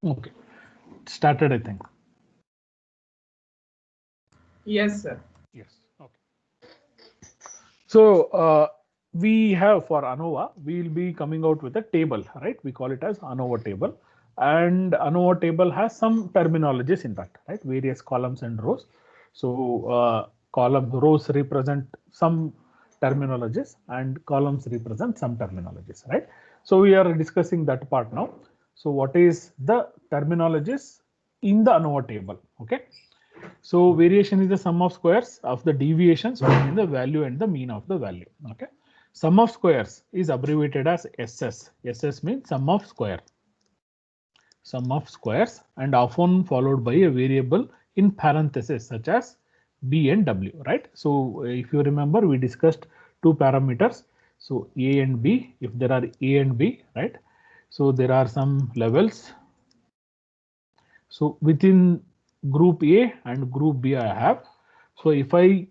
Okay, started, I think. Yes, sir. Yes. Okay. So we have for ANOVA, we'll be coming out with a table, right? We call it as ANOVA table. And ANOVA table has some terminologies in that, right? Various columns and rows. So rows represent some terminologies and columns represent some terminologies, right? So we are discussing that part now. So what is the terminologies in the ANOVA table? Okay. So variation is the sum of squares of the deviations between the value and the mean of the value. Okay. Sum of squares is abbreviated as SS. SS means sum of square. Sum of squares and often followed by a variable in parentheses such as B and W, right? So if you remember, we discussed two parameters. So A and B, if there are A and B, right? So there are some levels. So within group A and group B I have. So if I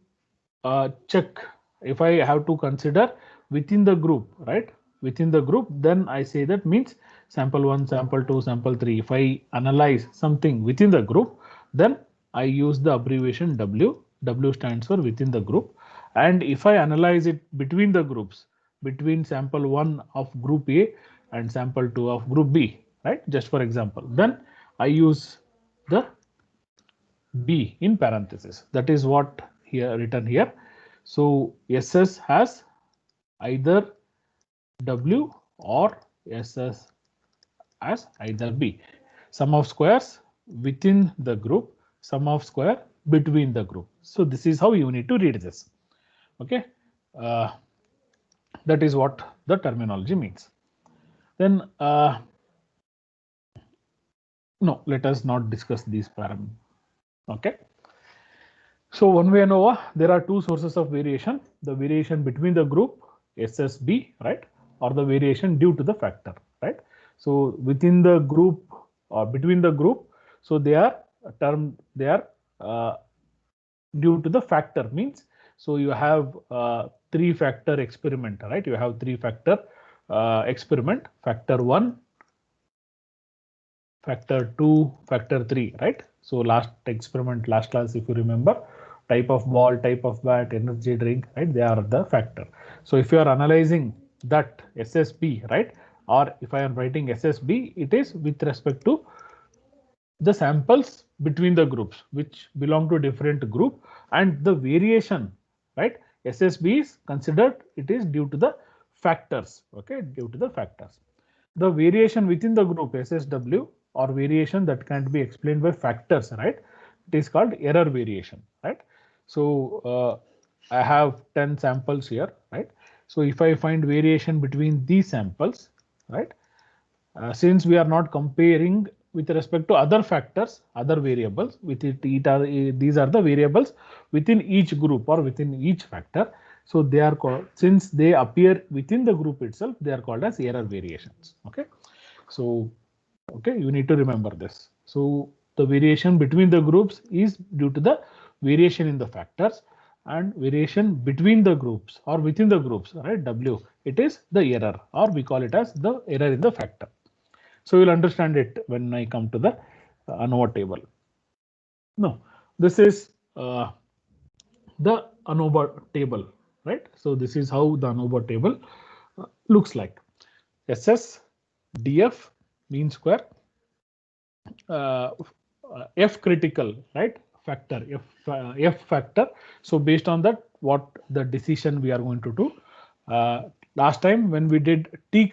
check, if I have to consider within the group, right? Within the group, then I say that means sample 1, sample 2, sample 3. If I analyze something within the group, then I use the abbreviation W. W stands for within the group. And if I analyze it between the groups, between sample 1 of group A and sample 2 of group B, right? Just for example, then I use the B in parenthesis. That is what here written here. So SS has either W or SS as either B. Sum of squares within the group, sum of square between the group. So this is how you need to read this. Okay. Uh, that is what the terminology means. Then no, let us not discuss these parameters. Okay. So one way ANOVA, there are two sources of variation: the variation between the group SSB, right, or the variation due to the factor, right. So within the group or between the group, so they are uh, due to the factor means. So you have three factor experiment, right? You have three factor experiment: factor 1, factor 2, factor 3, right? So last experiment, last class, if you remember, type of ball, type of bat, energy drink, right? They are the factor. So if you are analyzing that SSB, right? Or if I am writing SSB, it is with respect to the samples between the groups which belong to different group, and the variation, right? SSB is considered, it is due to the factors, okay, due to the factors. The variation within the group SSW, or variation that can be explained by factors, right? It is called error variation, right? So I have 10 samples here, right? So if I find variation between these samples, right? Since we are not comparing with respect to other factors, other variables, these are the variables within each group or within each factor. So they are called, since they appear within the group itself, they are called as error variations. Okay. So, okay, you need to remember this. So the variation between the groups is due to the variation in the factors, and variation between the groups or within the groups, right? W, it is the error, or we call it as the error in the factor. So you'll understand it when I come to the ANOVA table. No, this is the ANOVA table, right? So this is how the ANOVA table looks like. SS, DF, mean square, uh, F critical, right? Factor, F factor. So based on that, what the decision we are going to do. Last time when we did T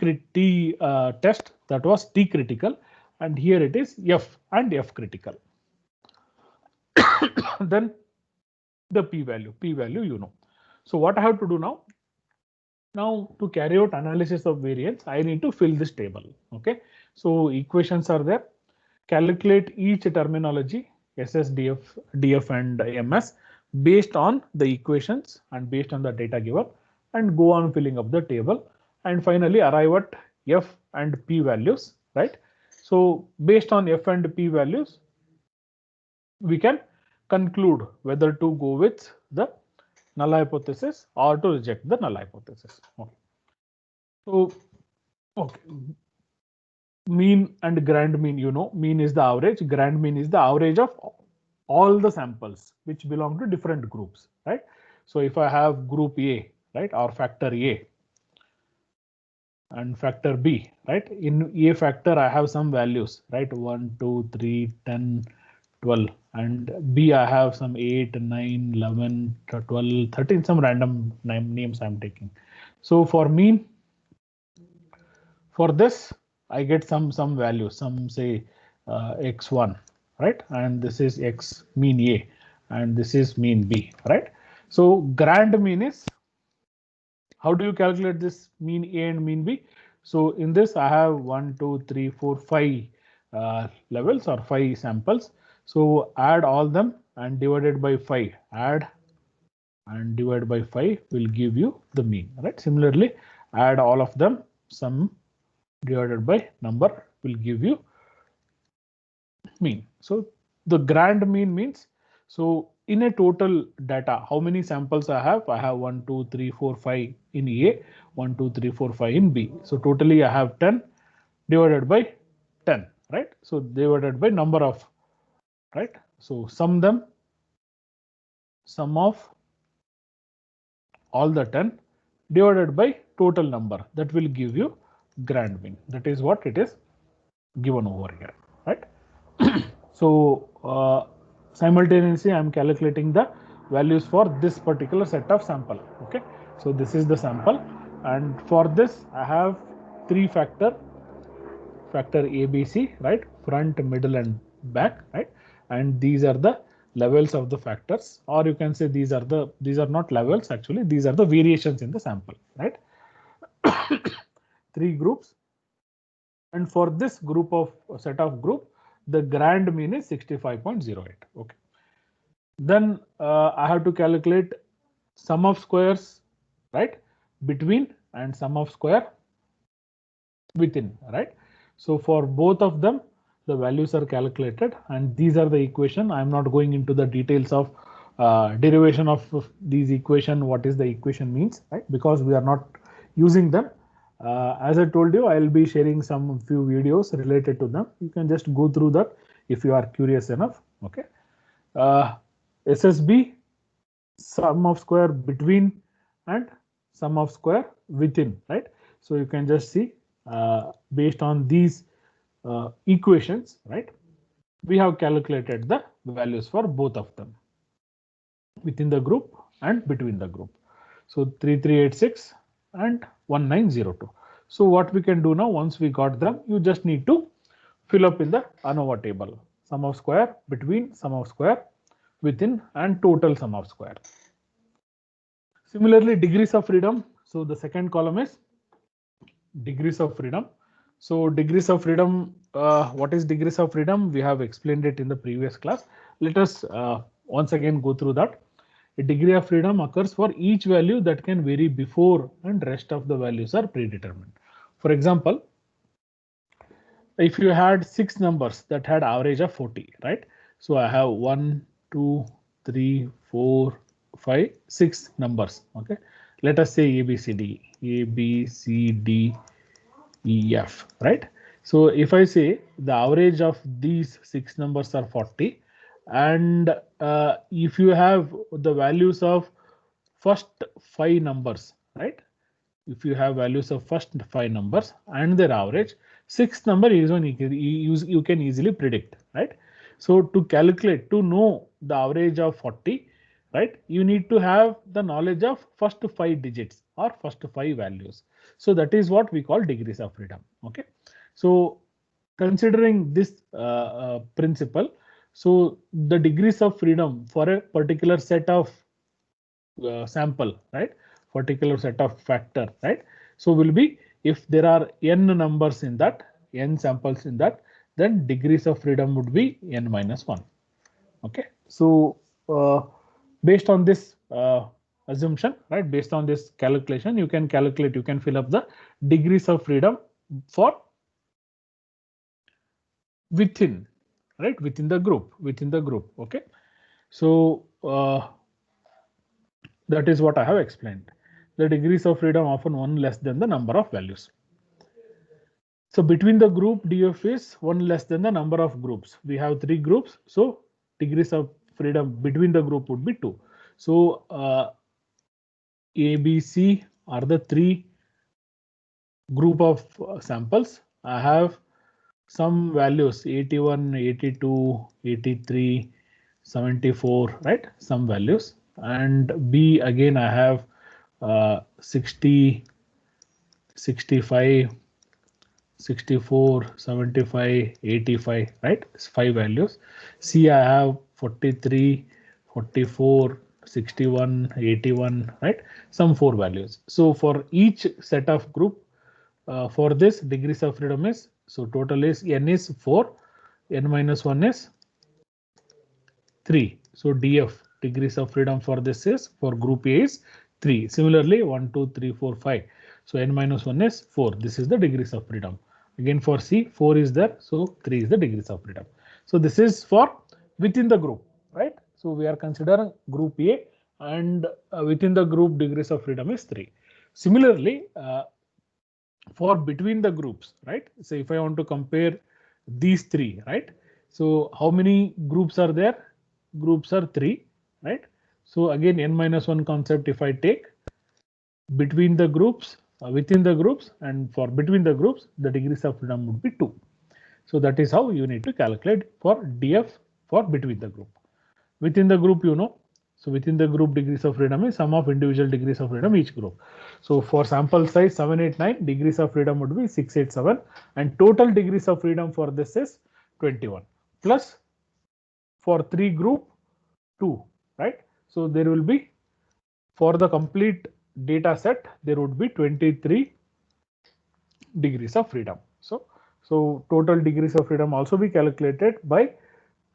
test, that was T critical, and here it is F and F critical. Then the p value, you know. So what I have to do now? Now to carry out analysis of variance, I need to fill this table. Okay. So equations are there. Calculate each terminology SS, DF and MS based on the equations and based on the data given, and go on filling up the table, and finally arrive at F and P values, right? So based on F and P values, we can conclude whether to go with the null hypothesis or to reject the null hypothesis. Okay. So, okay. mean and grand mean, you know, mean is the average, grand mean is the average of all the samples which belong to different groups, right? So if I have group A, right, or factor A and factor B, right? In A factor, I have some values, right? 1, 2, 3, 10, 12, and B, I have some 8, 9, 11, 12, 13, some random names I'm taking. So for mean, for this, I get some value, some say x1, right? And this is x mean A, and this is mean B, right? So grand mean is, how do you calculate this mean A and mean B? So in this, I have 1, 2, 3, 4, 5 levels or 5 samples. So add all them and divided by 5. Add and divide by 5 will give you the mean, right? Similarly, add all of them, sum divided by number will give you mean. So the grand mean means, so in a total data, how many samples I have? I have 1, 2, 3, 4, 5 in A, 1, 2, 3, 4, 5 in B. So totally I have 10 divided by 10, right? So divided by number of, right? So sum them, sum of all the 10 divided by total number, that will give you grand mean. That is what it is given over here, right? So simultaneously I am calculating the values for this particular set of sample. Okay, so this is the sample, and for this I have three factor ABC, right? Front, middle, and back, right? And these are the levels of the factors, or you can say these are not levels, actually these are the variations in the sample, right? Three groups, and for this group of set of group, the grand mean is 65.08. Okay, then I have to calculate sum of squares, right, between, and sum of square within, right? So for both of them, the values are calculated, and these are the equation. I'm not going into the details of derivation of these equation, what is the equation means, right? Because we are not using them. As I told you, I'll be sharing some few videos related to them. You can just go through that if you are curious enough. Okay. SSB, sum of square between and sum of square within, right? So you can just see based on these equations, right? We have calculated the values for both of them within the group and between the group. So 3386 and 1902. So what we can do now, once we got them, you just need to fill up in the ANOVA table. Sum of square between, sum of square within, and total sum of square. Similarly, degrees of freedom. So the second column is degrees of freedom. So degrees of freedom, what is degrees of freedom? We have explained it in the previous class. Let us once again go through that. A degree of freedom occurs for each value that can vary before and rest of the values are predetermined. For example, if you had 6 numbers that had average of 40, right? So I have 1, 2, 3, 4, 5, 6 numbers. Okay, let us say A, B, C, D, E, F, right? So if I say the average of these 6 numbers are 40, and if you have the values of first 5 numbers, right? If you have values of first 5 numbers and their average, sixth number is one you can easily predict, right? So to calculate, to know the average of 40, right, you need to have the knowledge of first 5 digits or first 5 values. So that is what we call degrees of freedom. Okay, so considering this principle, so the degrees of freedom for a particular set of sample, right, particular set of factor, right? So will be, if there are n numbers in that, n samples in that, then degrees of freedom would be n minus 1. Okay, so based on this assumption, right, based on this calculation, you can calculate, you can fill up the degrees of freedom for within, right, within the group. Okay, so that is what I have explained. The degrees of freedom often one less than the number of values. So between the group, DF is 1 less than the number of groups. We have 3 groups, so degrees of freedom between the group would be 2. So A, B, C are the 3 group of samples. I have some values 81, 82, 83, 74, right? Some values. And B again I have 60, 65, 64, 75, 85, right? It's 5 values. C I have 43, 44, 61, 81, right? Some 4 values. So for each set of group, for this degrees of freedom is, so total is n is 4, n minus 1 is 3. So DF degrees of freedom for this is, for group A is 3. Similarly 1, 2, 3, 4, 5. So n minus 1 is 4. This is the degrees of freedom. Again for C 4 is there, so 3 is the degrees of freedom. So this is for within the group, right? So we are considering group A, and within the group degrees of freedom is 3. Similarly, for between the groups, right? So if I want to compare these 3, right? So how many groups are there? Groups are 3, right? So again, n minus 1 concept, if I take between the groups, within the groups, and for between the groups, the degrees of freedom would be 2. So that is how you need to calculate for DF for between the group. Within the group, you know, so within the group degrees of freedom is sum of individual degrees of freedom each group. So for sample size 789, degrees of freedom would be 687, and total degrees of freedom for this is 21, plus for 3 group 2, right? So there will be, for the complete data set, there would be 23 degrees of freedom. So total degrees of freedom also be calculated by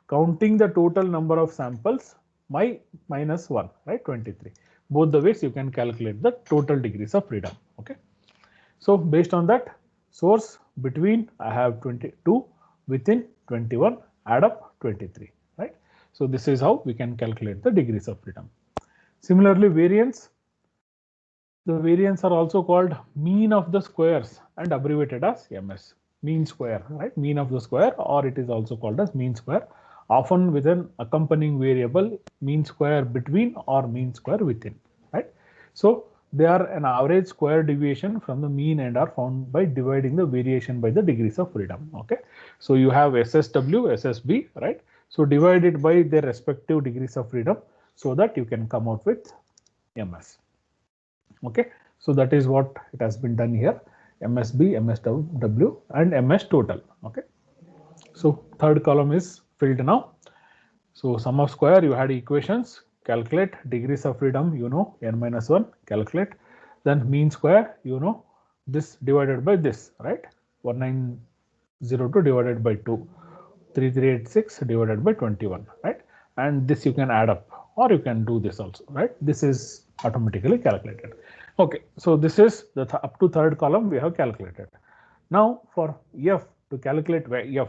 counting the total number of samples minus 1, right? 23. Both the ways you can calculate the total degrees of freedom. Okay. So based on that, source between I have 22, within 21, add up 23, right? So this is how we can calculate the degrees of freedom. Similarly, variance. The variance are also called mean of the squares and abbreviated as MS. Mean square, right? Mean of the square, or it is also called as mean square, often with an accompanying variable mean square between or mean square within, right? So they are an average square deviation from the mean and are found by dividing the variation by the degrees of freedom. Okay, so you have SSW, SSB, right? So divide it by their respective degrees of freedom so that you can come out with MS. Okay, so that is what it has been done here. MSB, MSW, and MS total. Okay, so third column is filled now. So sum of square, you had equations, calculate degrees of freedom, you know, n minus 1, calculate. Then mean square, you know, this divided by this, right? 1902 divided by 2, 3386 divided by 21, right? And this you can add up, or you can do this also, right? This is automatically calculated. Okay, so this is the up to third column we have calculated. Now for F, to calculate F,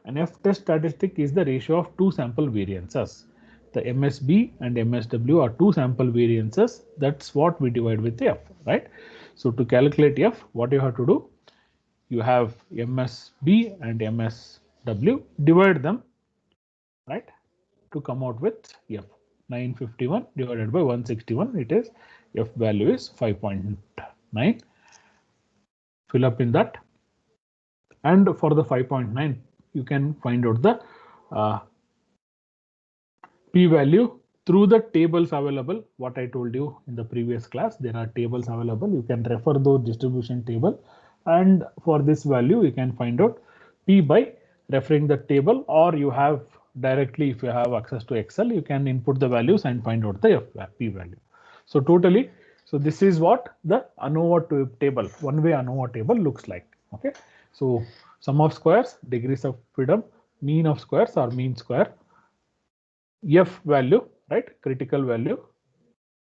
an F test statistic is the ratio of two sample variances. The MSB and MSW are two sample variances. That's what we divide with F, right? So to calculate F, what you have to do, you have MSB and MSW, divide them, right, to come out with F. 951 divided by 161, it is F value is 5.9. Fill up in that, and for the 5.9 you can find out the p value through the tables available. What I told you in the previous class, there are tables available. You can refer those distribution table, and for this value you can find out p by referring the table, or you have directly, if you have access to Excel, you can input the values and find out the p value. So totally, so this is what the ANOVA table, one way ANOVA table looks like. Okay, so sum of squares, degrees of freedom, mean of squares or mean square, F value, right, critical value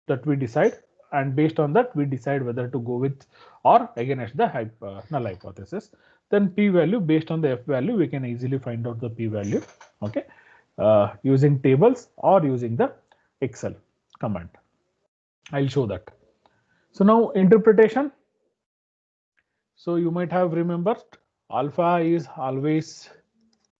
that we decide, and based on that we decide whether to go with or against the null hypothesis. Then p value, based on the F value we can easily find out the p value, okay, using tables or using the Excel command. I'll show that. So now interpretation. So you might have remembered alpha is always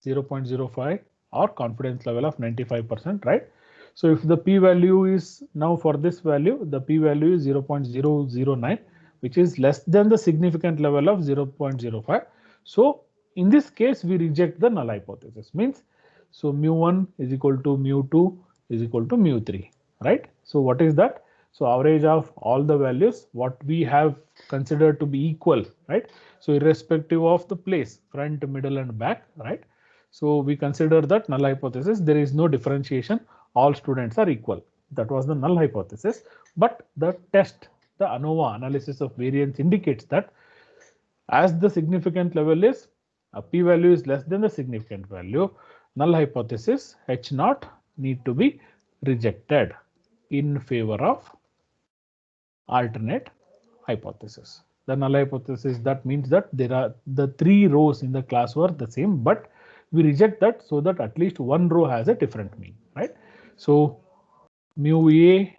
0.05 or confidence level of 95%, right? So if the p-value is now for this value, the p-value is 0.009, which is less than the significant level of 0.05. So in this case, we reject the null hypothesis. Means, so mu1 is equal to mu2 is equal to mu3, right? So what is that? So average of all the values, what we have considered to be equal, right? So irrespective of the place, front, middle, and back, right? So we consider that null hypothesis, there is no differentiation, all students are equal. That was the null hypothesis. But the test, the ANOVA analysis of variance indicates that as the significant level is, a p-value is less than the significant value, null hypothesis H naught need to be rejected in favor of alternate hypothesis. The null hypothesis, that means that there are the three rows in the class were the same, but we reject that so that at least one row has a different mean, right? So mu A,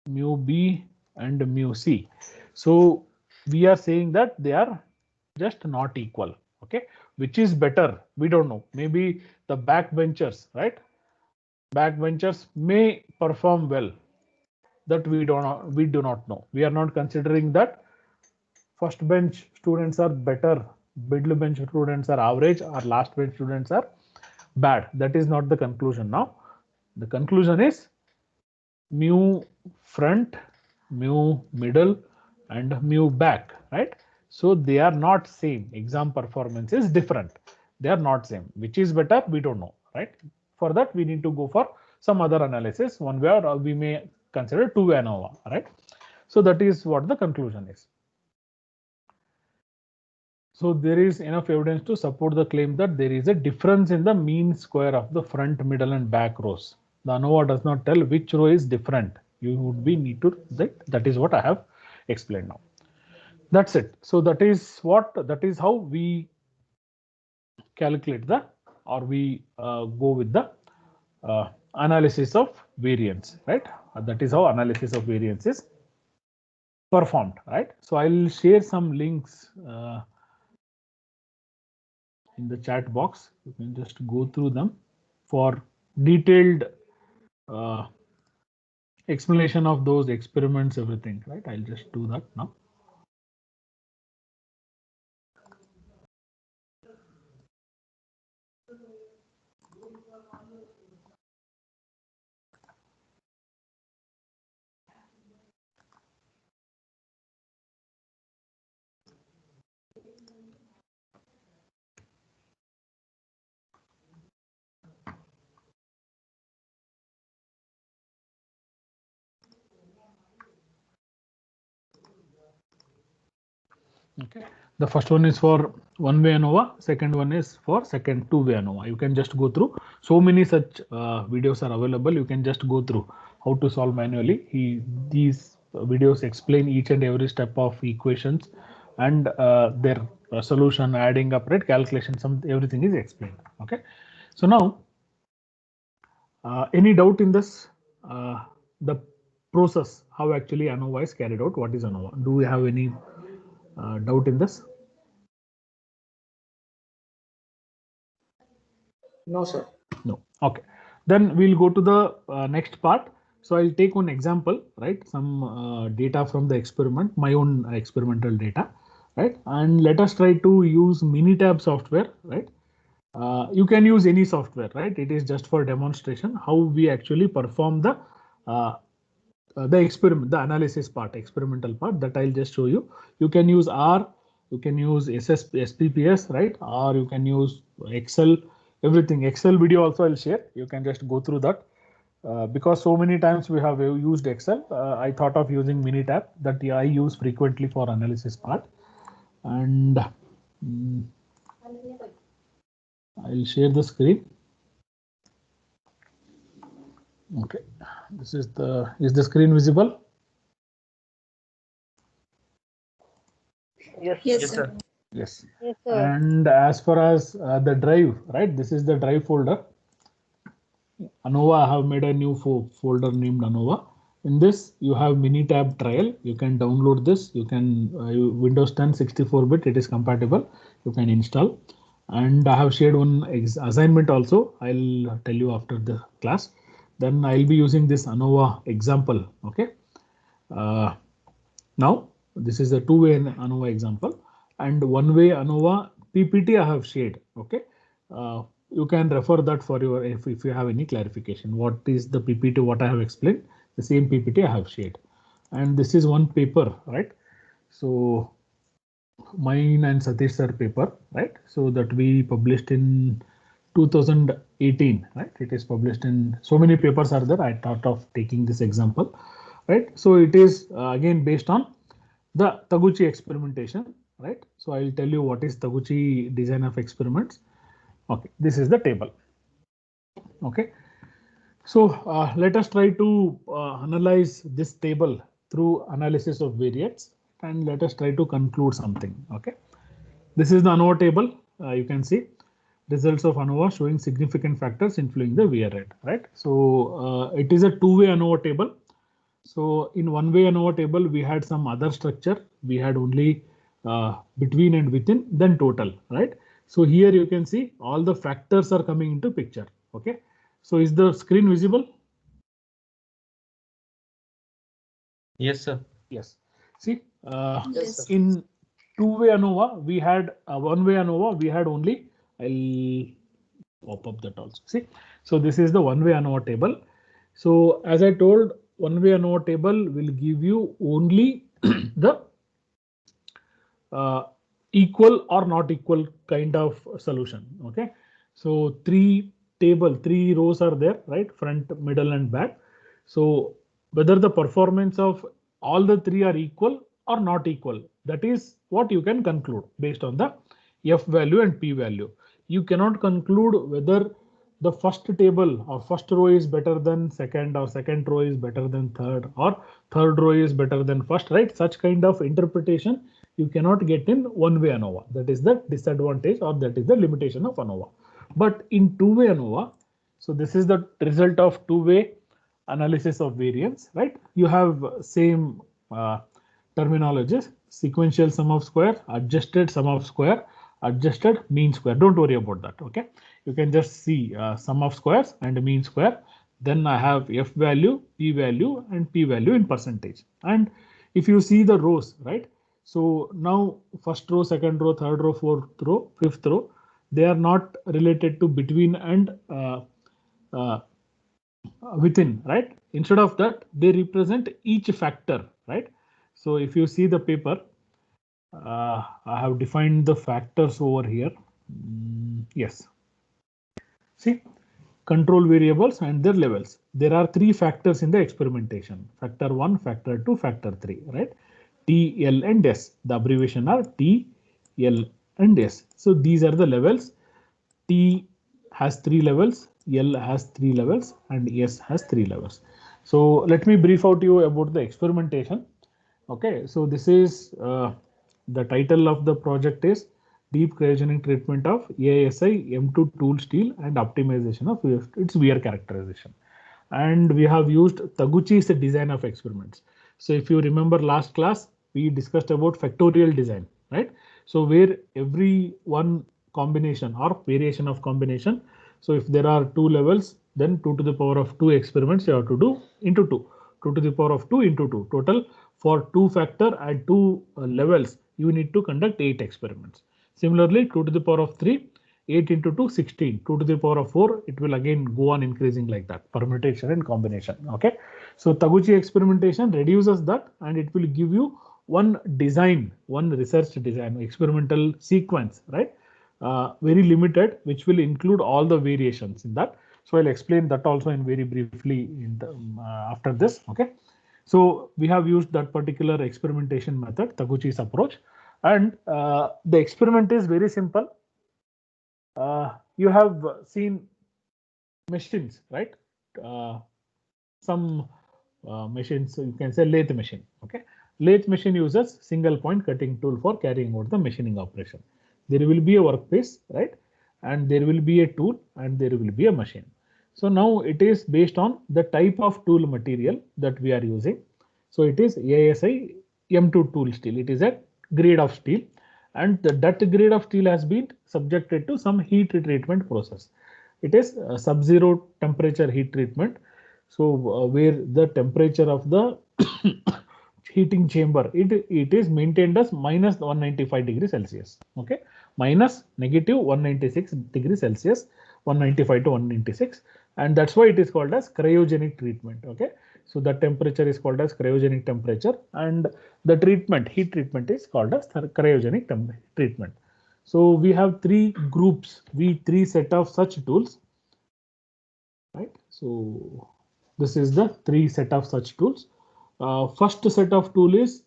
mu B, and mu C. So we are saying that they are just not equal. Okay, which is better? We don't know. Maybe the backbenchers, right? Backbenchers may perform well. That we do not know. We are not considering that first bench students are better, middle bench students are average, or last bench students are bad. That is not the conclusion now. The conclusion is mu front, mu middle, and mu back, right? So they are not same. Exam performance is different. They are not same. Which is better? We don't know, right? For that, we need to go for some other analysis, one where we may consider two-way ANOVA, right? So that is what the conclusion is. So there is enough evidence to support the claim that there is a difference in the mean square of the front, middle, and back rows. The ANOVA does not tell which row is different. You would be need to that is what I have explained now. That's it. So that is how we calculate the, or we go with the analysis of variance, right? That is how analysis of variance is performed, right? So I'll share some links in the chat box. You can just go through them for detailed explanation of those experiments, everything, right? I'll just do that now. Okay, the first one is for one-way ANOVA, second one is for second two-way ANOVA. You can just go through, so many such videos are available. You can just go through how to solve manually. These videos explain each and every step of equations and their solution, adding up, right, calculation, everything is explained. Okay, so now any doubt in this, the process, how actually ANOVA is carried out? What is ANOVA? Do we have any doubt in this? No, sir. No. Okay. Then we'll go to the next part. So I'll take one example, right? Some data from the experiment, my own experimental data, right? And let us try to use Minitab software, right? You can use any software, right? It is just for demonstration how we actually perform the experiment, the analysis part, experimental part, that I'll just show you. You can use R, you can use SPPS, right? Or you can use Excel, everything. Excel video also I'll share. You can just go through that. Because so many times we have used Excel, I thought of using Minitab that I use frequently for analysis part. And I'll share the screen. Okay, this is the screen visible? Yes, sir. Yes. Yes, sir. And as far as the drive, right? This is the drive folder. ANOVA, I have made a new folder named ANOVA. In this, you have Minitab trial. You can download this. You can Windows 10 64-bit. It is compatible. You can install. And I have shared one assignment also. I'll tell you after the class. Then I'll be using this ANOVA example. Okay. Uh, Now this is a two-way ANOVA example, and one-way ANOVA PPT I have shared. Okay. You can refer that for your if you have any clarification. What is the PPT? What I have explained, the same PPT I have shared, and this is one paper, right? So mine and Satish sir paper, right? So that we published in 2018, right? It is published in so many papers are there. I thought of taking this example, right? So it is again based on the Taguchi experimentation, right? So I'll tell you what is Taguchi design of experiments. Okay, this is the table. Okay, so let us try to analyze this table through analysis of variates, and let us try to conclude something. Okay, this is the ANOVA table. You can see results of ANOVA showing significant factors influencing the wear rate, right? So it is a two-way ANOVA table. So in one-way ANOVA table, we had some other structure. We had only between and within, then total, right? So here you can see all the factors are coming into picture. Okay. So is the screen visible? Yes, sir. Yes. See, yes, in two-way ANOVA, we had one-way ANOVA, we had only, I'll pop up that also. See, so this is the one-way ANOVA table. So as I told, one-way ANOVA table will give you only the equal or not equal kind of solution. Okay, so three rows are there, right? Front, middle, and back. So whether the performance of all the three are equal or not equal, that is what you can conclude based on the f value and p value. You cannot conclude whether the first table or first row is better than second, or second row is better than third, or third row is better than first, right? Such kind of interpretation you cannot get in one-way ANOVA. That is the disadvantage, or that is the limitation of ANOVA. But in two-way ANOVA, so this is the result of two-way analysis of variance, right? You have same terminologies: sequential sum of square, adjusted sum of square, adjusted mean square. Don't worry about that. Okay, you can just see sum of squares and mean square. Then I have f value, p value, and p value in percentage. And if you see the rows, right? So now first row, second row, third row, fourth row, fifth row, they are not related to between and uh, within, right? Instead of that, they represent each factor, right? So if you see the paper, I have defined the factors over here. Yes. See, control variables and their levels. There are three factors in the experimentation: factor 1, factor 2, factor 3, right? T, L, and S. The abbreviation are T, L, and S. So these are the levels. T has 3 levels, L has 3 levels, and S has 3 levels. So let me brief out you about the experimentation. Okay, so this is the title of the project is Deep Cryogenic Treatment of AISI M2 Tool Steel and Optimization of its wear characterization. And we have used Taguchi's design of experiments. So if you remember last class, we discussed about factorial design, right? So where every one combination or variation of combination. So if there are 2 levels, then 2 to the power of 2 experiments you have to do into 2. 2 to the power of 2 into 2. Total for 2 factor and 2 levels, you need to conduct 8 experiments. Similarly, 2 to the power of 3, 8 into 2, 16. 2 to the power of 4, it will again go on increasing like that, permutation and combination. Okay. So Taguchi experimentation reduces that, and it will give you one design, one research design, experimental sequence, right? Very limited, which will include all the variations in that. So I'll explain that also in very briefly in the, after this. Okay. So we have used that particular experimentation method, Taguchi's approach, and the experiment is very simple. You have seen machines, right? Some machines, you can say lathe machine. Okay, lathe machine uses single point cutting tool for carrying out the machining operation. There will be a workpiece, right? And there will be a tool and there will be a machine. So now it is based on the type of tool material that we are using. So it is ASI M2 tool steel. It is a grade of steel, and that grade of steel has been subjected to some heat treatment process. It is sub-zero temperature heat treatment. So where the temperature of the heating chamber, it is maintained as minus 195 degrees Celsius. Okay, minus negative 196 degrees Celsius, 195 to 196, and that's why it is called as cryogenic treatment. Okay, so the temperature is called as cryogenic temperature, and the treatment, heat treatment, is called as cryogenic treatment. So we have three groups, three set of such tools, right? So this is the three set of such tools. First set of tool is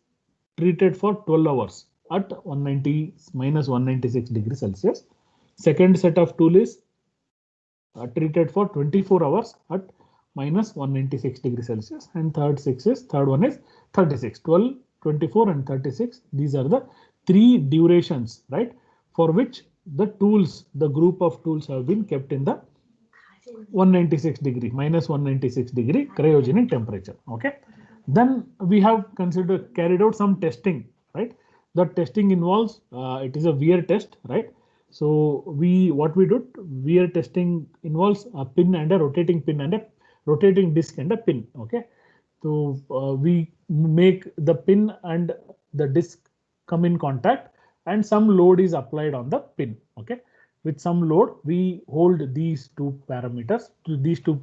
treated for 12 hours at 190 minus 196 degrees Celsius. Second set of tool is treated for 24 hours at minus 196 degrees Celsius, and third one is 36, 12, 24 and 36. These are the three durations, right, for which the tools, the group of tools have been kept in the 196 degree, minus 196 degree cryogenic temperature. Okay, then we have carried out some testing, right? The testing involves it is a wear test, right? So what we do, wear testing involves a pin and a rotating pin and a rotating disc and a pin. Okay, so we make the pin and the disc come in contact, and some load is applied on the pin. Okay, with some load we hold these two parameters, these two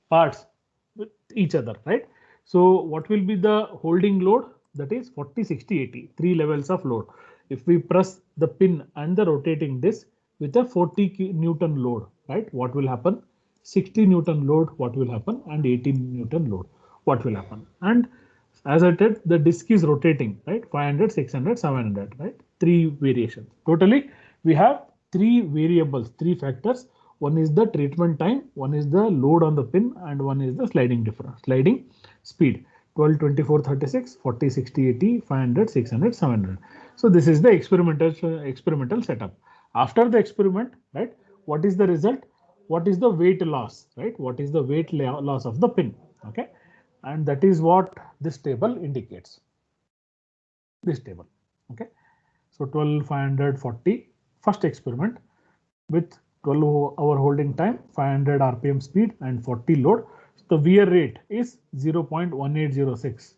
parts with each other, right? So what will be the holding load? That is 40, 60, 80, three levels of load. If we press the pin and the rotating disc with a 40 Newton load, right, what will happen? 60 Newton load, what will happen? And 18 Newton load, what will happen? And as I said, the disc is rotating, right? 500, 600, 700, right? Three variations. Totally, we have three variables, three factors. One is the treatment time, one is the load on the pin, and one is the sliding difference, sliding speed. 12, 24, 36, 40, 60, 80, 500, 600, 700. So this is the experimental setup. After the experiment, right, what is the result? What is the weight loss, right? What is the weight loss of the pin? Okay, and that is what this table indicates. This table. Okay, so 12, 540, first experiment with 12-hour holding time, 500 RPM speed, and 40 load. So the wear rate is 0.1806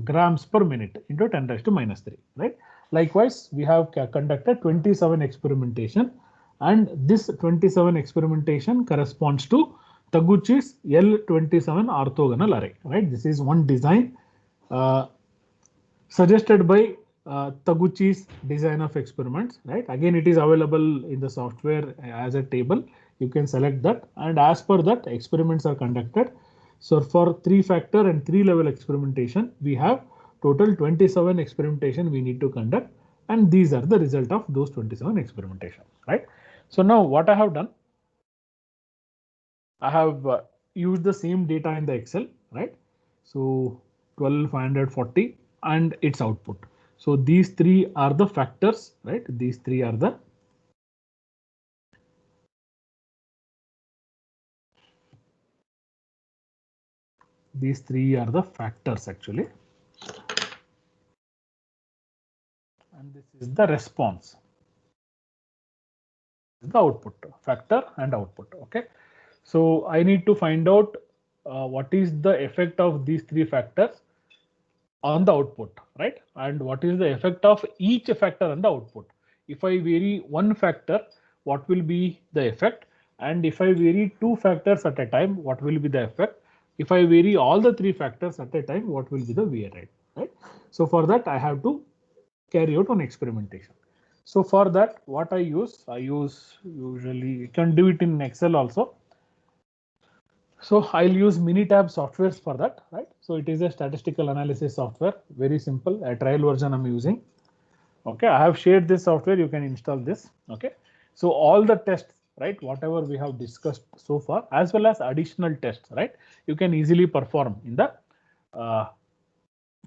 grams per minute into 10 raised to minus 3, right? Likewise, we have conducted 27 experimentation, and this 27 experimentation corresponds to Taguchi's L27 orthogonal array, right? This is one design suggested by Taguchi's design of experiments, right? Again, it is available in the software as a table. You can select that, and as per that, experiments are conducted. So for 3-factor and 3-level experimentation, we have total 27 experimentation we need to conduct, and these are the result of those 27 experimentation, right? So now what I have done, I have used the same data in the Excel, right? So 12, 540 and its output. So these three are the factors, right? These three are the factors actually. And this is the response. The output, factor and output. Okay. So I need to find out what is the effect of these three factors on the output, right? And what is the effect of each factor on the output? If I vary one factor, what will be the effect? And if I vary two factors at a time, what will be the effect? If I vary all the three factors at a time, what will be the wear rate, right? So for that, I have to carry out an experimentation. So for that, what I use usually, you can do it in Excel also. So I'll use Minitab softwares for that, right? So it is a statistical analysis software, very simple, a trial version I'm using. Okay, I have shared this software, you can install this. Okay, so all the tests, right, whatever we have discussed so far, as well as additional tests, right, you can easily perform in the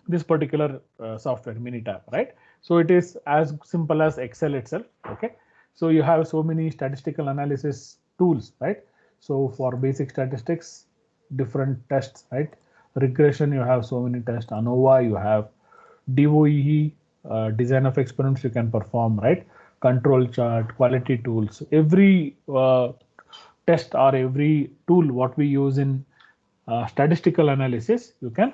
this particular software Minitab, right? So it is as simple as Excel itself. Okay, so you have so many statistical analysis tools, right? So for basic statistics, different tests, right? Regression, you have so many tests. ANOVA, you have DOE, design of experiments you can perform, right? Control chart, quality tools. Every test or every tool what we use in statistical analysis, you can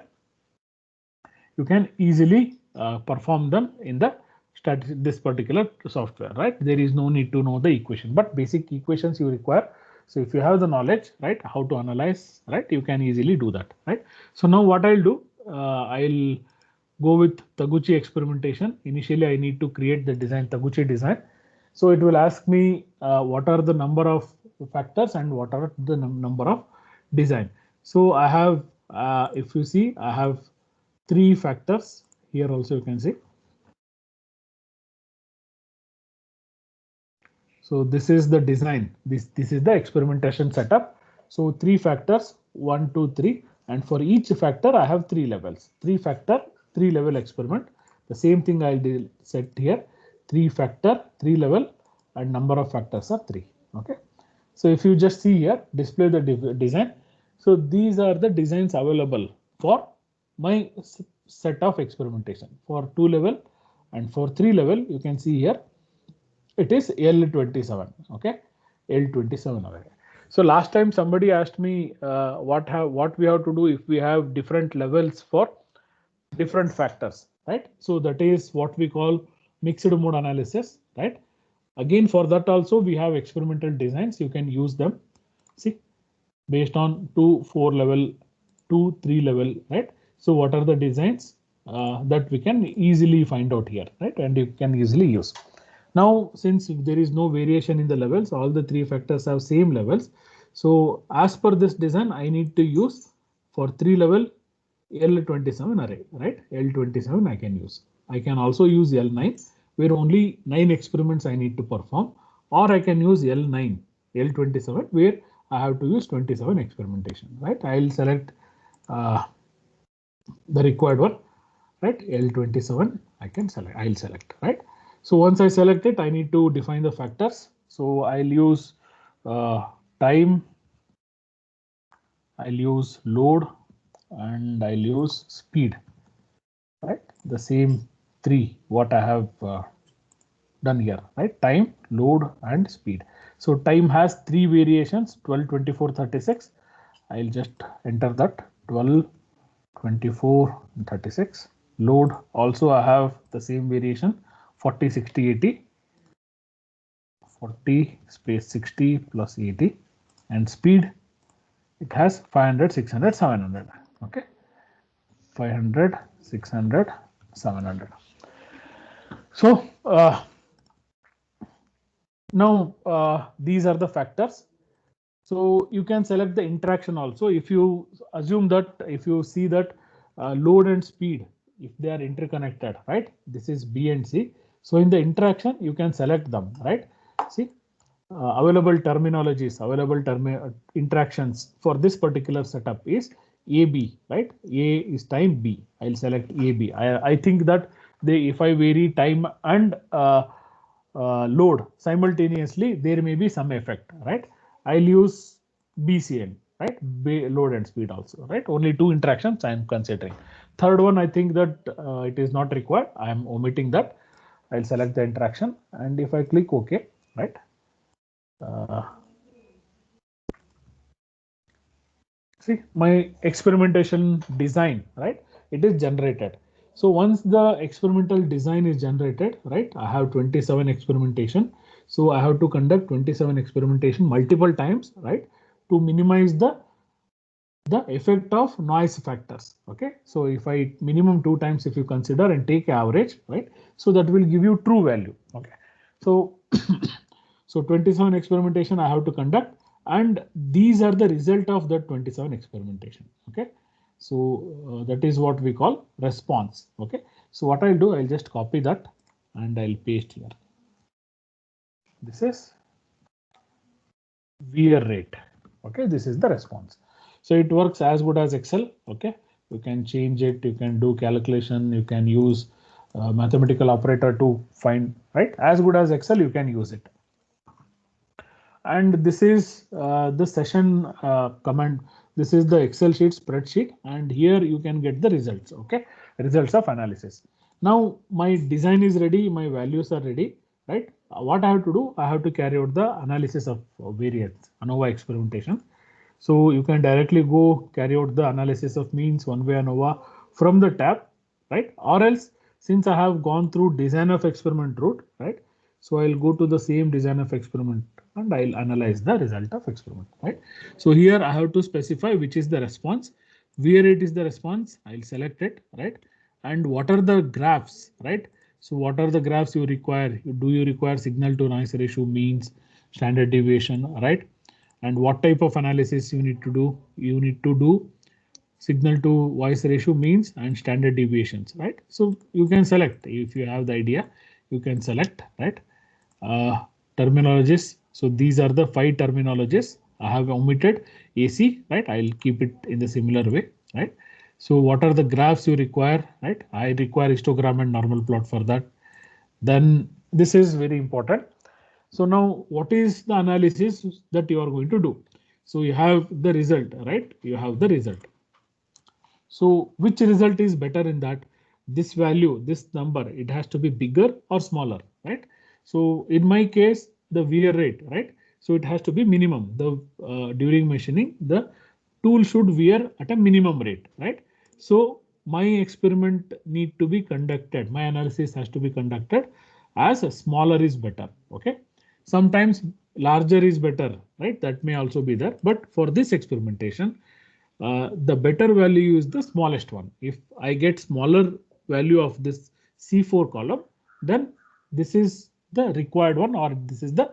easily perform them in the this particular software, right? There is no need to know the equation, but basic equations you require. So if you have the knowledge, right, how to analyze, right, you can easily do that, right? So now what I'll do, I'll go with Taguchi experimentation. Initially, I need to create the design, Taguchi design. So it will ask me what are the number of factors and what are the number of design. So I have, if you see, I have 3 factors. Here also you can see. So this is the design. This is the experimentation setup. So 3 factors, 1, 2, 3, and for each factor I have 3 levels. 3 factor, 3 level experiment. The same thing I'll set here. 3 factor, 3 level, and number of factors are 3. Okay. So if you just see here, display the design. So these are the designs available for my set of experimentation. For 2 level and for 3 level, you can see here it is L27. Okay, L27 array. So last time somebody asked me what we have to do if we have different levels for different factors, right? So that is what we call mixed mode analysis, right? Again, for that also we have experimental designs. You can use them. See, based on 2, 4 level, 2, 3 level, right? So what are the designs that we can easily find out here, right? And you can easily use. Now, since there is no variation in the levels, all the 3 factors have same levels. So as per this design, I need to use for 3 level L27 array, right? L27 I can use. I can also use L9 where only 9 experiments I need to perform, or I can use L9, L27 where I have to use 27 experimentation, right? I'll select the required one, right? L27 I'll select, right? So once I select it, I need to define the factors. So I'll use time, I'll use load, and I'll use speed, right? The same 3 what I have done here, right? Time, load, and speed. So time has 3 variations, 12, 24, 36. I'll just enter that 12, 24, and 36. Load also I have the same variation, 40, 60, 80. 40 space 60 plus 80, and speed it has 500, 600, 700. Okay, 500, 600, 700. So now these are the factors. So you can select the interaction also. If you assume that, if you see that load and speed, if they are interconnected, right? This is B and C. So in the interaction, you can select them, right? See, available terminologies, available interactions for this particular setup is AB, right? A is time, B. I'll select AB. I think that if I vary time and load simultaneously, there may be some effect, right? I'll use BCN, right? Load and speed also, right? Only 2 interactions I am considering. Third one, I think that it is not required. I am omitting that. I'll select the interaction, and if I click OK, right? See my experimentation design, right? It is generated. So once the experimental design is generated, right? I have 27 experimentation. So I have to conduct 27 experimentation multiple times, right? To minimize the effect of noise factors. Okay. So if I minimum 2 times, if you consider and take average, right? So that will give you true value. Okay. So, so 27 experimentation I have to conduct, and these are the result of that 27 experimentation. Okay. So that is what we call response. Okay. So what I'll do, I'll just copy that and I'll paste here. This is wear rate. Okay. This is the response. So it works as good as Excel. Okay. You can change it. You can do calculation. You can use mathematical operator to find, right? As good as Excel, you can use it. and this is the session command. This is the Excel sheet spreadsheet, and here you can get the results. Okay, results of analysis. Now my design is ready, my values are ready, right? What I have to do, I have to carry out the analysis of variance, ANOVA experimentation. So you can directly go carry out the analysis of means one way ANOVA from the tab, right? Or else, since I have gone through design of experiment route, right? So I'll go to the same design of experiment and I'll analyze the result of experiment, right? So here I have to specify which is the response, where it is the response, I'll select it, right? And what are the graphs, right? So what are the graphs you require? Do you require signal to noise ratio, means, standard deviation, right? And what type of analysis you need to do? You need to do signal to noise ratio, means, and standard deviations, right? So you can select, if you have the idea, you can select, right? uh, Terminologies. So these are the 5 terminologies. I have omitted AC, right? I'll keep it in the similar way, right? So what are the graphs you require, right? I require histogram and normal plot for that. Then this is very important. So now what is the analysis that you are going to do? So you have the result, right? You have the result. So which result is better in that? This value, this number, it has to be bigger or smaller, right? So in my case, the wear rate, right? So it has to be minimum. The during machining, the tool should wear at a minimum rate, right? So my experiment need to be conducted. My analysis has to be conducted as smaller is better. Okay. Sometimes larger is better, right? That may also be there. But for this experimentation, the better value is the smallest one. If I get smaller value of this C4 column, then this is the required one, or this is the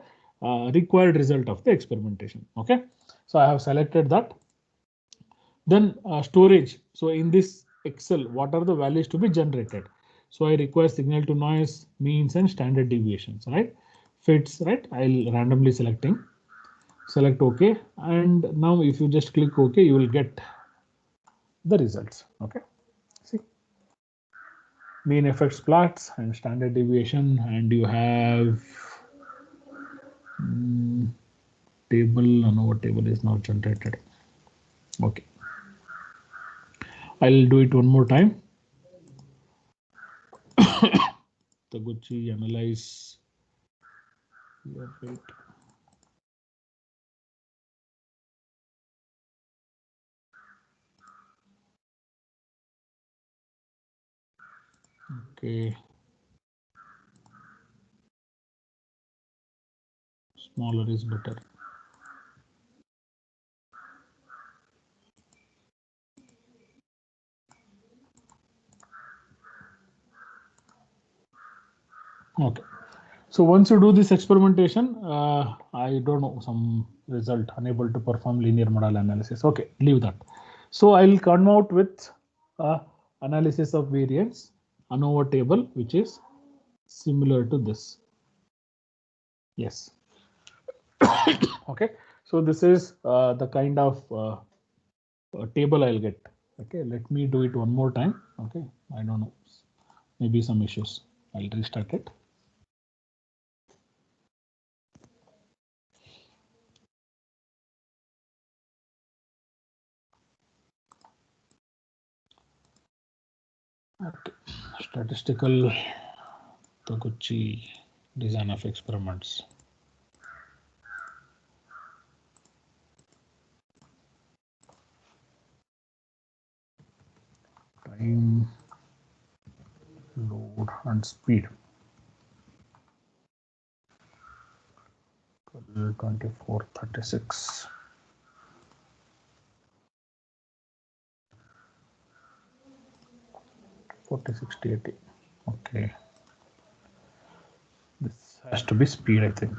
required result of the experimentation. Okay, so I have selected that. Then storage. So in this Excel, what are the values to be generated? So I require signal to noise, means, and standard deviations, right? Fits, right? I'll randomly selecting. Select OK, and now if you just click OK, you will get the results. Okay, see, mean effects plots and standard deviation, and you have table. No, table is not generated. Okay, I'll do it one more time. Taguchi analyze. Wait. Okay, smaller is better. Okay, so once you do this experimentation, I don't know, some result unable to perform linear model analysis. Okay, leave that. So I'll come out with analysis of variance ANOVA table, which is similar to this. Yes. Okay, so this is the kind of table I'll get. Okay, let me do it one more time. Okay, I don't know, maybe some issues. I'll restart it. Okay, statistical Taguchi design of experiments. Time, load, and speed. 2436. 406080. Okay, this has to be speed, I think.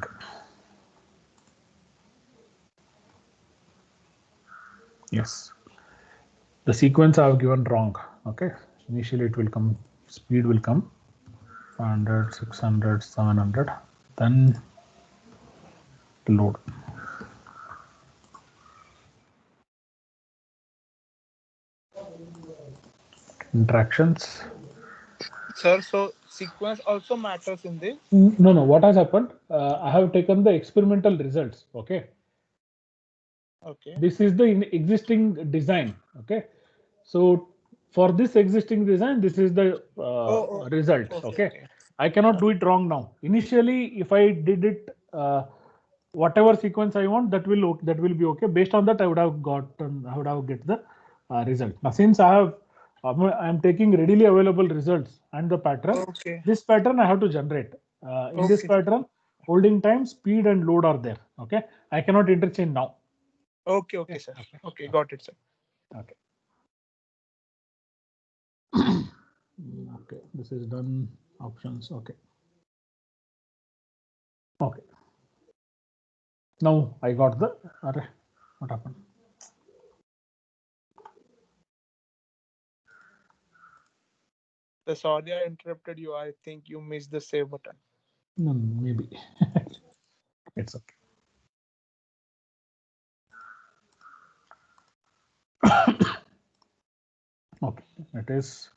Yes, the sequence I have given wrong. Okay, initially it will come, speed will come 500, 600, 700, then load. Interactions. Sir, so sequence also matters in this? No, no. What has happened? I have taken the experimental results. Okay. Okay. This is the existing design. Okay. So for this existing design, this is the Oh, result. okay, Okay. okay. I cannot do it wrong now. Initially, if I did it, whatever sequence I want, that will be okay. Based on that, I would have get the result. Now, since I'm taking readily available results and the pattern, Okay, this pattern I have to generate. In this okay, pattern, holding time, speed, and load are there. Okay, I cannot interchange now. okay, okay, Okay, sir. okay, Okay, got it, sir. okay. Okay, this is done. Options. Okay. Okay. Now I got the. What happened? Sorry, I interrupted you. I think you missed the save button. No, maybe it's okay. Okay, it is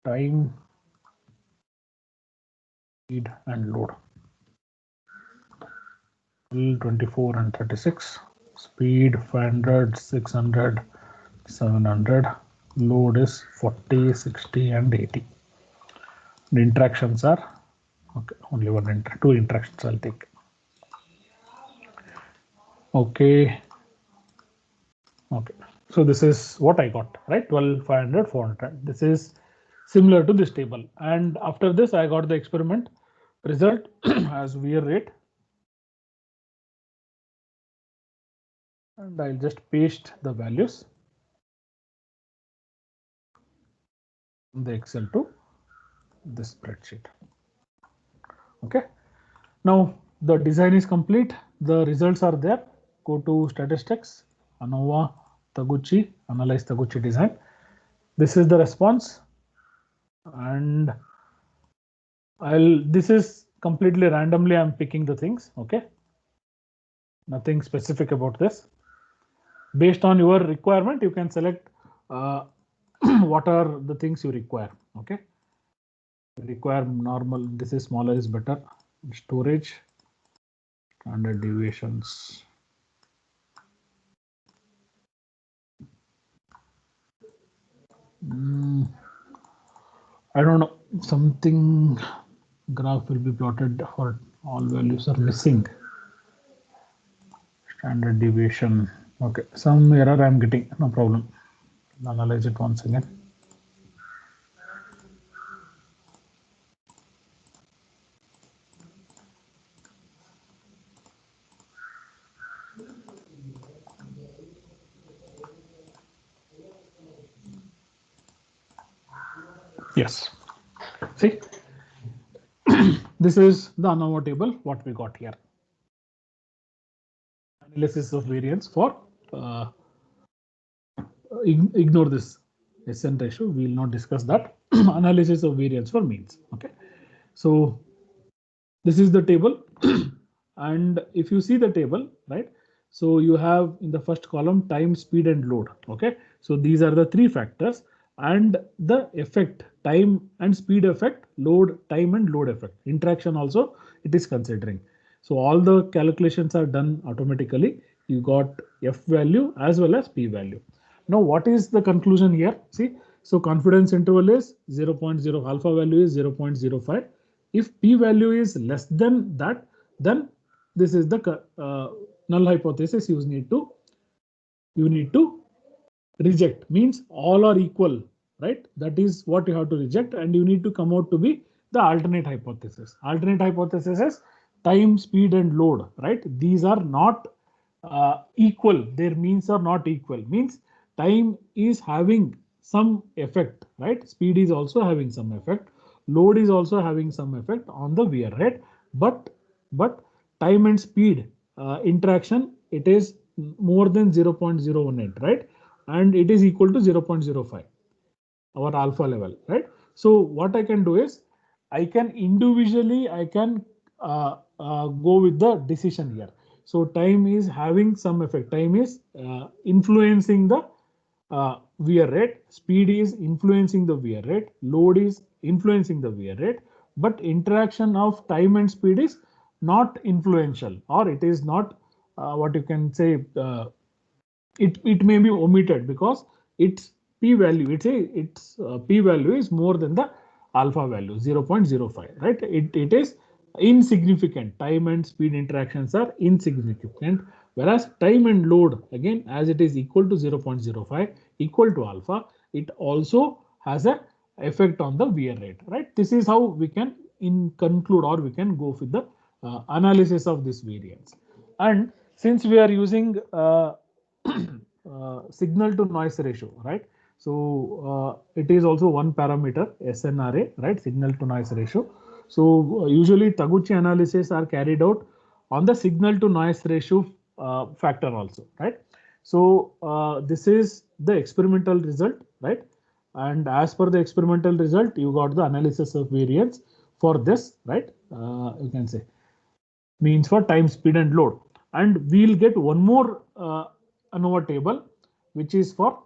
time, speed, and load. 24 and 36. Speed 500, 600, 700. Load is 40, 60, and 80. The interactions are okay. Only two interactions I'll take. Okay. Okay. So this is what I got, right? 12, 500, 400. This is similar to this table. And after this, I got the experiment result as wear rate. And I'll just paste the values in the Excel to this spreadsheet. Okay. Now the design is complete. The results are there. Go to statistics, ANOVA, Taguchi, analyze Taguchi design. This is the response. And this is completely randomly I'm picking the things. Okay. Nothing specific about this. Based on your requirement, you can select what are the things you require. Okay. Require normal. This is smaller is better. Storage, standard deviations. I don't know, something graph will be plotted for all values are missing. Standard deviation. Okay, some error I'm getting, no problem. Analyze it once again. Yes. See, this is the ANOVA table, what we got here. Analysis of variance for ignore this SN ratio. We will not discuss that. Analysis of variance for means. Okay. So this is the table. And if you see the table, right? So you have in the first column time, speed, and load. Okay. So these are the three factors, and the effect, time and speed effect, load, time and load effect. Interaction also it is considering. So all the calculations are done automatically. You got F value as well as P value. Now what is the conclusion here? See, so confidence interval is 0.0, alpha value is 0.05. If P value is less than that, then this is the null hypothesis you need to reject. Means all are equal, right? That is what you have to reject, and you need to come out to be the alternate hypothesis. Alternate hypothesis is time, speed, and load, right? These are not equal. Their means are not equal. Means time is having some effect, right? Speed is also having some effect. Load is also having some effect on the wear rate, but time and speed interaction, it is more than 0.018, right? And it is equal to 0.05, our alpha level, right? So what I can do is I can individually, I can go with the decision here. So time is having some effect. Time is influencing the wear rate. Speed is influencing the wear rate. Load is influencing the wear rate. but interaction of time and speed is not influential, or it is not what you can say, it may be omitted because its p value, its p value is more than the alpha value 0.05, right? It is insignificant. Time and speed interactions are insignificant, whereas time and load, again, as it is equal to 0.05 equal to alpha, it also has a effect on the wear rate, right? This is how we can conclude, or we can go with the analysis of this variance. And since we are using signal to noise ratio, right? So it is also one parameter, SNRA, right? Signal to noise ratio. So usually Taguchi analysis are carried out on the signal to noise ratio factor also, right? So this is the experimental result, right? And as per the experimental result, you got the analysis of variance for this, right? You can say means for time, speed, and load. And we'll get one more ANOVA table, which is for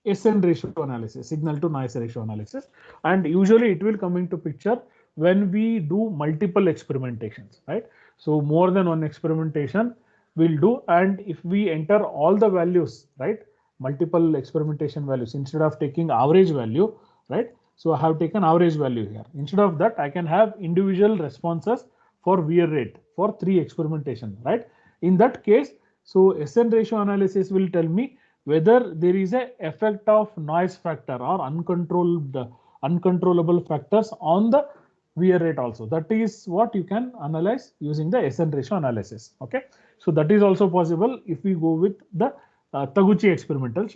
SN ratio analysis, signal to noise ratio analysis. And usually it will come into picture when we do multiple experimentations, right? So more than one experimentation we'll do. And if we enter all the values, right? Multiple experimentation values, instead of taking average value, right? So I have taken average value here. Instead of that, I can have individual responses for wear rate for 3 experimentation, right? In that case, so SN ratio analysis will tell me whether there is a effect of noise factor or uncontrollable factors on the wear rate also. That is what you can analyze using the SN ratio analysis. Okay, so that is also possible if we go with the Taguchi experimental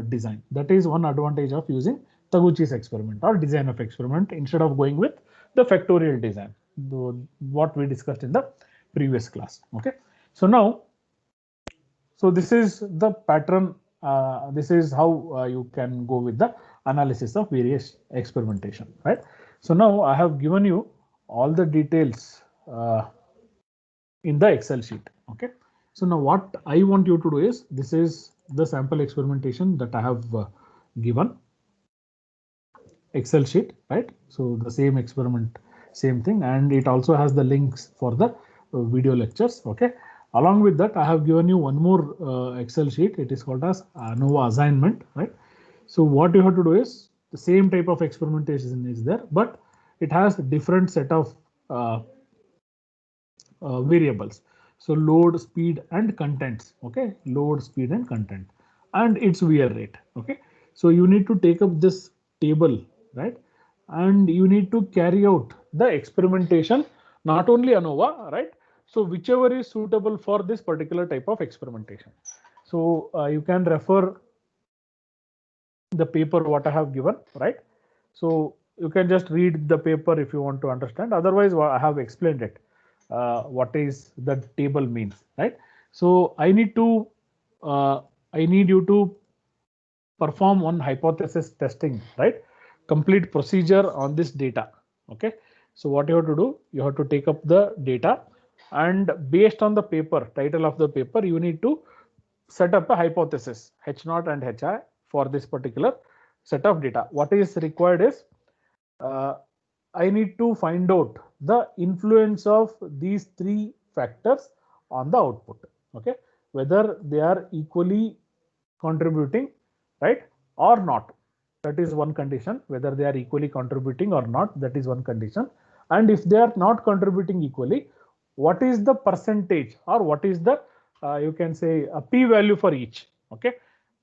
design. That is one advantage of using Taguchi's experiment or design of experiment instead of going with the factorial design, what we discussed in the previous class. Okay, so now, so this is the pattern. This is how you can go with the analysis of various experimentation, right? So now I have given you all the details in the Excel sheet. Okay. So now what I want you to do is, this is the sample experimentation that I have given Excel sheet, right? So the same experiment, same thing, and it also has the links for the video lectures. Okay. Along with that, I have given you one more Excel sheet. It is called as ANOVA assignment, right? So what you have to do is, the same type of experimentation is there, but it has different set of variables. So load, speed, and contents. Okay, load, speed, and content, and its wear rate. Okay, so you need to take up this table, right? And you need to carry out the experimentation, not only ANOVA, right? So whichever is suitable for this particular type of experimentation. So you can refer the paper what I have given, right? So you can just read the paper if you want to understand. Otherwise, I have explained it. What is the table means, right? So I need you to perform one hypothesis testing, right? Complete procedure on this data. Okay. So what you have to do, you have to take up the data, and based on the paper, title of the paper, you need to set up a hypothesis H0 and HI for this particular set of data. What is required is, I need to find out the influence of these 3 factors on the output. Okay, whether they are equally contributing, right, or not. That is one condition. Whether they are equally contributing or not, that is one condition. And if they are not contributing equally, what is the percentage, or what is the you can say a p value for each. Okay,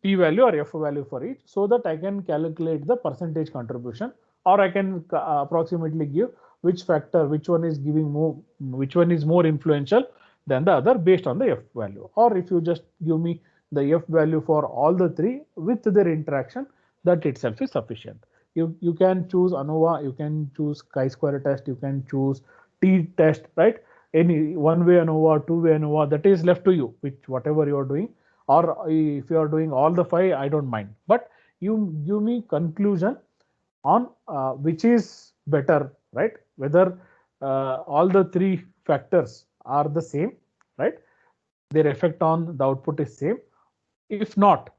p value or f value for each, so that I can calculate the percentage contribution, or I can approximately give which factor, which one is giving more, which one is more influential than the other based on the f value. Or if you just give me the f value for all the 3 with their interaction, that itself is sufficient. You can choose ANOVA, you can choose chi-square test, you can choose t-test, right? Any one-way ANOVA, two-way ANOVA, that is left to you, which whatever you are doing. Or if you are doing all the 5, I don't mind. But you give me conclusion on which is better, right? Whether all the 3 factors are the same, right? Their effect on the output is same. If not,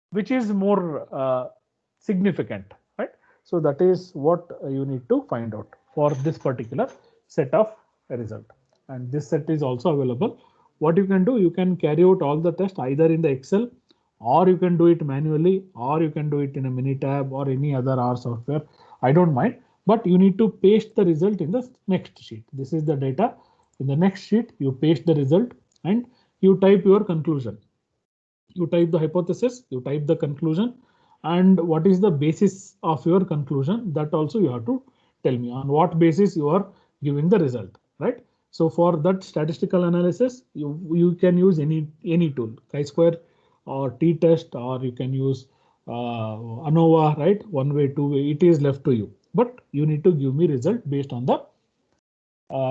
which is more significant, right? So that is what you need to find out. for this particular set of result. And this set is also available. What you can do, you can carry out all the tests either in the Excel, or you can do it manually, or you can do it in a Minitab or any other R software. I don't mind, but you need to paste the result in the next sheet. This is the data. In the next sheet, you paste the result and you type your conclusion. You type the hypothesis, you type the conclusion, and what is the basis of your conclusion. That also you have to tell me on what basis you are giving the result, right? So for that statistical analysis, you can use any tool, chi-square or t-test, or you can use ANOVA, right? One way, two way, it is left to you, but you need to give me result based on the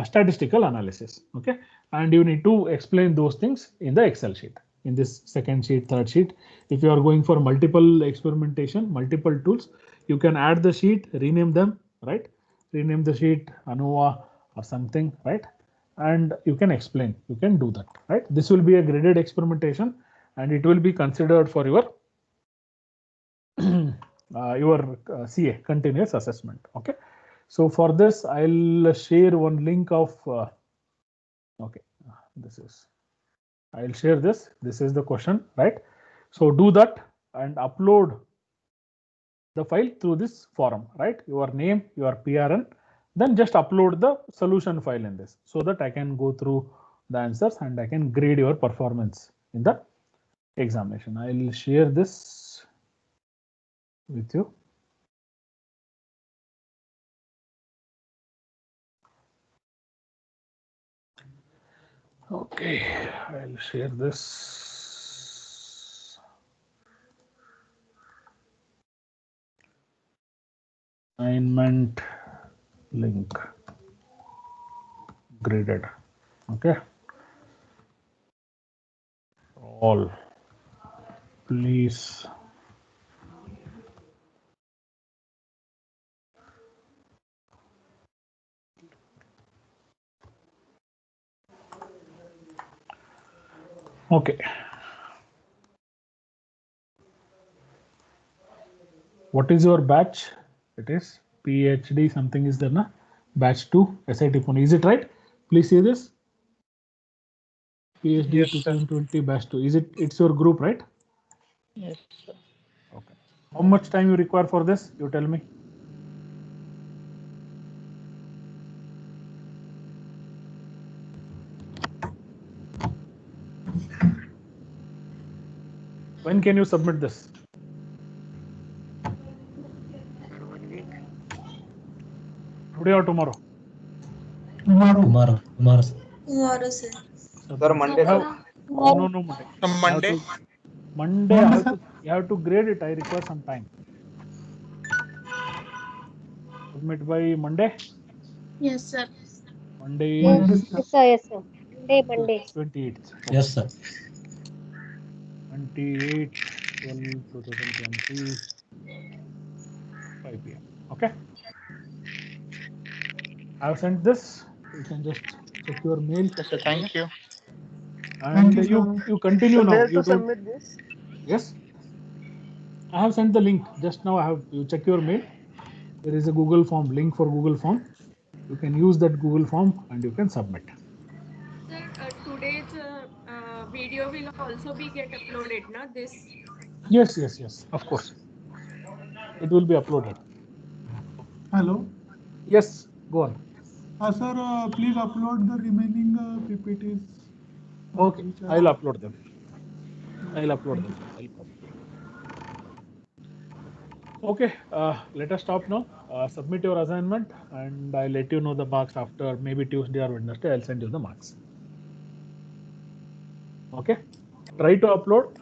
statistical analysis. Okay, and you need to explain those things in the Excel sheet, in this second sheet, third sheet. If you are going for multiple experimentation, multiple tools, you can add the sheet, rename them, right? Rename the sheet ANOVA or something, right? And you can explain, you can do that, right? This will be a graded experimentation and it will be considered for your CA, continuous assessment. Okay, so for this I'll share one link of okay, I'll share this. This is the question, right? So do that and upload the file through this forum, right? Your name, your PRN, then just upload the solution file in this so that I can go through the answers and I can grade your performance in the examination. I'll share this with you. Okay, I'll share this. Assignment link graded. Okay. All, please okay. What is your batch? It is PhD something is there, na? Batch 2 SIT Pune. Is it right? Please see this. PhD Yes, sir. 2020 batch 2. Is it? It's your group, right? Yes, sir. Okay. How much time you require for this? You tell me. When can you submit this? Today or tomorrow? Tomorrow. Tomorrow, sir. Sir, Monday, sir. No, Monday. Monday. Monday, you have to grade it. I require some time. Submit by Monday. Yes, sir. Monday Yes, is sir. Yes, sir. Monday. 28th. Okay. Yes, sir. 28 12 2020 5 p.m. Okay. I have sent this. You can just check your mail. Yes, sir. Thank you. And you continue now. You don't. submit this? Yes. I have sent the link just now. I have you check your mail. There is a Google form link for Google form. You can use that Google form and you can submit. Sir, today's video will also be get uploaded, na? This. Yes. Of course. It will be uploaded. Hello. Yes. Go on. Sir, please upload the remaining PPTs. Okay. which are- I'll upload them. I'll upload them. Okay, let us stop now. Submit your assignment and I'll let you know the marks after maybe Tuesday or Wednesday. I'll send you the marks. Okay, try to upload.